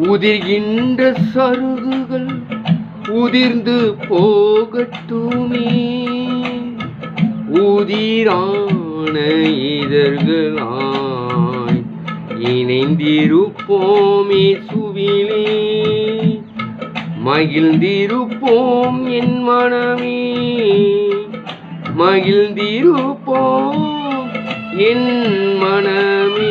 உதிர்கின்ற சருகுகள் உதிர்ந்து போகட்டுமே, உதிரான இதழ்களாய் இணைந்திருப்போமே சுவிலே, மகிழ்ந்திருப்போம் என் மனமே, மகிழ்ந்திருப்போம் என் மனமே.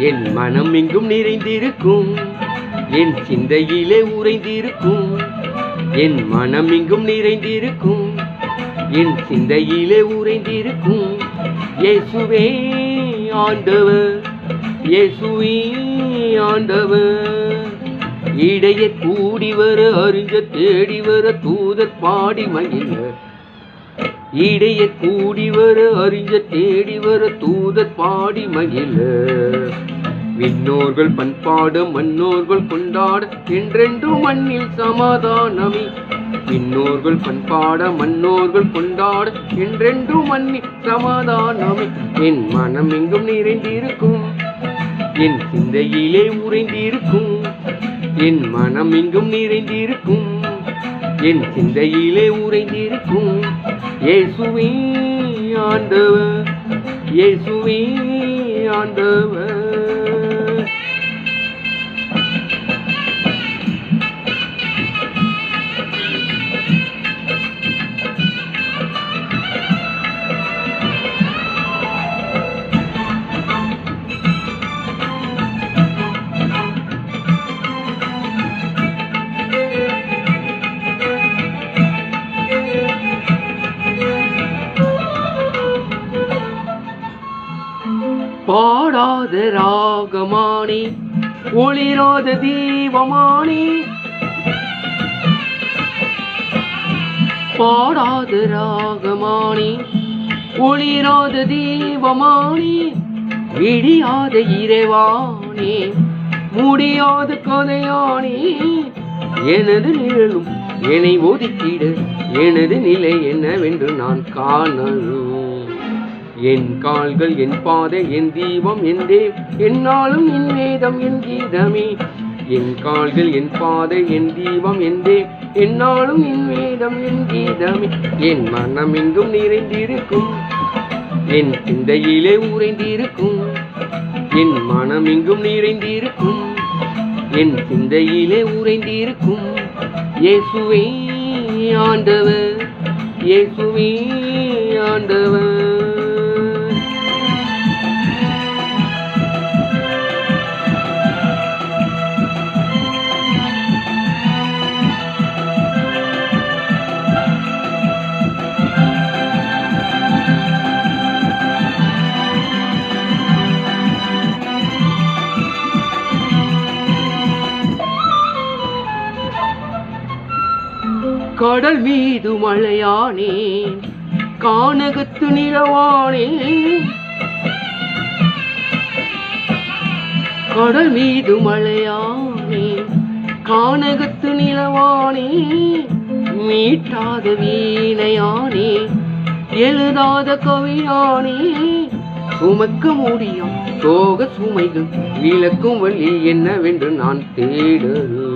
என் மனம் எங்கும் நிறைந்திருக்கும், என் சிந்தையிலே உறைந்திருக்கும். என் மனம் எங்கும் நிறைந்திருக்கும், என் சிந்தையிலே உறைந்திருக்கும். இயேசுவே ஆண்டவர், இயேசுவே ஆண்டவர். இடையே கூடி வர அறிஞ்ச தேடி வர தூதர் பாடி மகிழ, இடையே கூடி வர அறிஞ்ச தேடி வர தூதர் பாடி மகிழ. விண்ணோர்கள் பண்பாட மன்னோர்கள் கொண்டாட என்றென்றும் மண்ணில் சமாதானமே. விண்ணோர்கள் பண்பாட மன்னோர்கள் கொண்டாட என்றென்றும் மண்ணில் சமாதானமே. என் மனம் எங்கும் நிறைந்திருக்கும், என் சிந்தையிலே உறைந்திருக்கும். என் மனம் எங்கும் நிறைந்திருக்கும், என் சிந்தையிலே உறைந்திருக்கும். இயேசுவே ஆண்டவர், இயேசுவே ஆண்டவர். பாடாத ராகமானே, ஒளிராத தீபமானே. பாடாத ராகமானே, ஒளிராத தீபமானே. விடியாத இறைவானே, முடியாத கதையானே. எனது நிழலும் என்னை ஒதுக்கிட, எனது நிலை என்னவென்று நான் காணலும். என் கால்கள் என் பாதை என் தீபம் என் தேவ், என்னாலும் என் வேதம் என் கீதமே. என் கால்கள் என் பாதை என் தீபம் என் தேவ், என்னாலும் என் வேதம் என் கீதமே. என் மனம் எங்கும் நிறைந்திருக்கும், என் சிந்தையிலே உறைந்திருக்கும். என் மனம் எங்கும் நிறைந்திருக்கும், என் சிந்தையிலே உறைந்திருக்கும். இயேசுவே ஆண்டவர், இயேசுவே ஆண்டவர். கடல் மீது மழையானே, கானகத்து நிலவானே. கடல் மீது மழையானே, கானகத்து நிலவானே. மீட்டாத வீணையானே, எழுதாத கவியானே. சுமக்க முடியும் சோக சுமைகள் விளக்கும் வழி என்னவென்று நான் தேடலும்.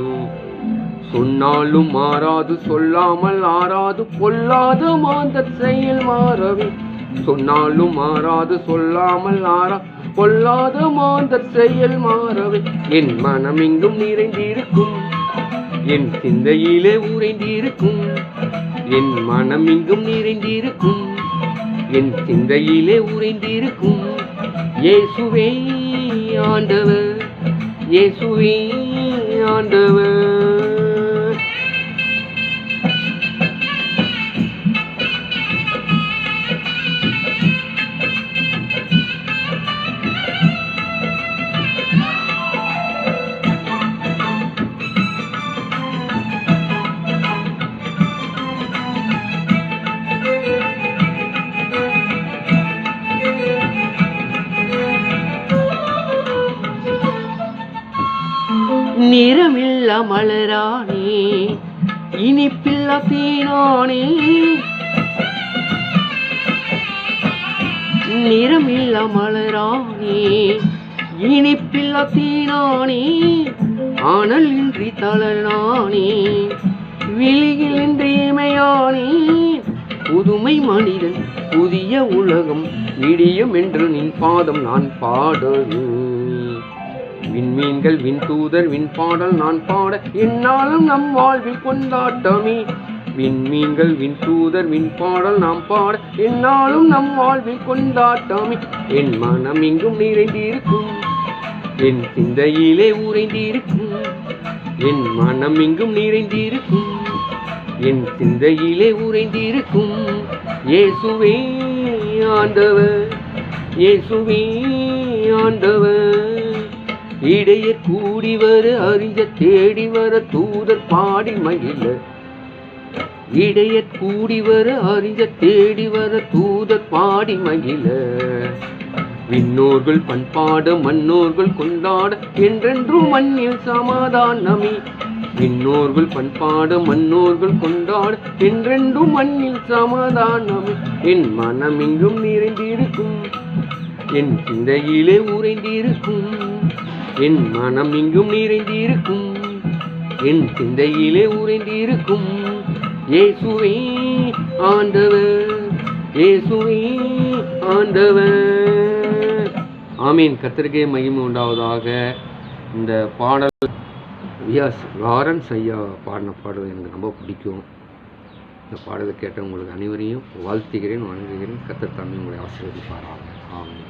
சொன்னாலும் மாறாது சொல்லாமல் ஆறாது பொல்லாத மாந்தர் செயல் மாறவே. சொன்னாலும் மாறாது சொல்லாமல் ஆறா பொல்லாத மாந்தர் செயல் மாறவே. என் மனம் எங்கும் நிறைந்திருக்கும், என் சிந்தையிலே உறைந்திருக்கும். என் மனம் எங்கும் நிறைந்திருக்கும், என் சிந்தையிலே உறைந்திருக்கும். இயேசுவே ஆண்டவர், இயேசுவே ஆண்டவர். நிறமில்லா மலரானே இனிப்பில்லா தேனானே நிறமில்லா மலரானே இனிப்பில்லா தேனானே ஆனல் இன்றி தளனானே விழியில் இன்றி இமையானே புதுமை மனிதன் புதிய உலகம் விடியும் என்று நின் பாதம் நான் பாடணும் விண்மீன்கள் விண்தூதர் விண்பாடல் நான் பாட என்னாலும் நம் வாழ்வில் கொண்டாட்டமே விண்மீன்கள் விண்தூதர் விண்பாடல் நாம் பாட என்னாலும் நம் வாழ்வில் கொண்டாட்டமே என் மனம் எங்கும் நிறைந்திருக்கும் என் சிந்தையிலே உறைந்திருக்கும் என் மனம் எங்கும் நிறைந்திருக்கும் என் சிந்தையிலே உறைந்திருக்கும் இயேசுவே ஆண்டவர் இயேசுவே ஆண்டவர் இடையர் கூடி வர அறிஞ்ச தேடி வர தூதர் பாடி மகிழ இடையர் கூடி வர அறிஞ்ச தேடி வர தூதர் பாடி மகிழ விண்ணோர்கள் பண்பாட மன்னோர்கள் கொண்டாட என்றென்றும் மண்ணில் சமாதானமே விண்ணோர்கள் பண்பாட மன்னோர்கள் கொண்டாட என்றென்றும் மண்ணில் சமாதானமே என் மனம் எங்கும் நிறைந்திருக்கும் என் சிந்தையிலே உறைந்திருக்கும் என் மனம் எங்கும் நிறைந்திருக்கும் என் சிந்தையிலே உறைந்திருக்கும் இயேசுவே ஆண்டவர் இயேசுவே ஆண்டவர் ஆமீன். கர்த்தருக்கே மகிமை உண்டாவதாக. இந்த பாடல் லாரன்ஸ் ஐயா பாடின பாடல் எனக்கு ரொம்ப பிடிக்கும். இந்த பாடலை கேட்ட உங்களுக்கு அனைவரையும் வாழ்த்துகிறேன், வணங்குகிறேன். கர்த்தர் தாமே உங்களை ஆசீர்வதிப்பாராக. ஆமீன்.